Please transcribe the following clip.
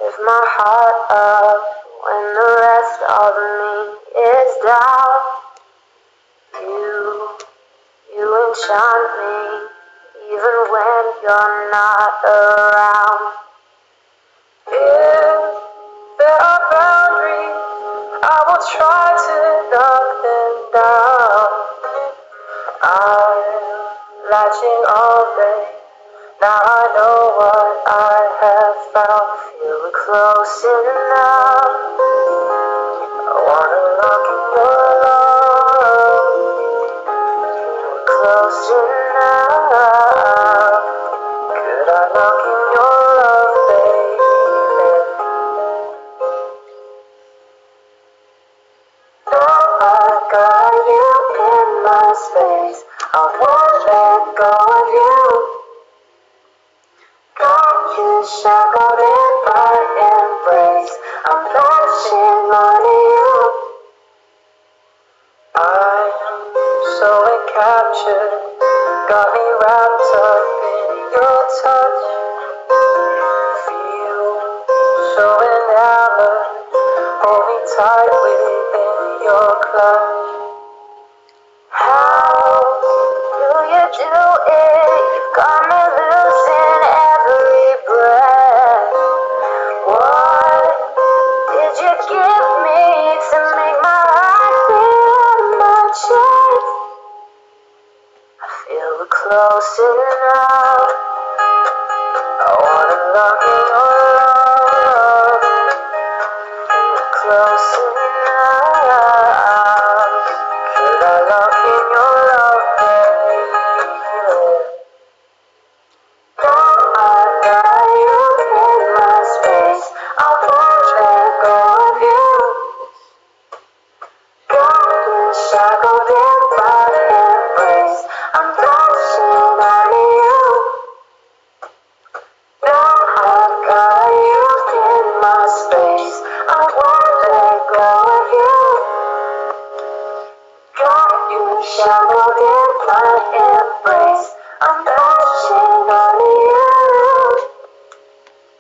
Give my heart up when the rest of me is down. You enchant me even when you're not around. If there are boundaries, I will try to knock them down. I'm latching all day. Now I know what I have found. Feel it close enough. I wanna lock in your love. Feel it close enough. Could I lock in your love, baby? Now I got you in my space. I won't let go of you. Got you shackled in my embrace. I'm latching onto you. I'm so encaptured, got me wrapped up in your touch. Feel so enamored, hold me tight within your clutch. How do you do it? You got me losing every breath. What did you give me to make my heart beat in my chest? I feel it close enough. I wanna lock in your love. Feel it close enough. Could I lock in your love, baby? Now I got you in my space. I won't let go of you. Got you shackled in my embrace. I'm latching onto you. Now I've got you in my space. I won't let go of you. Got you shackled in my embrace. I'm latching onto you.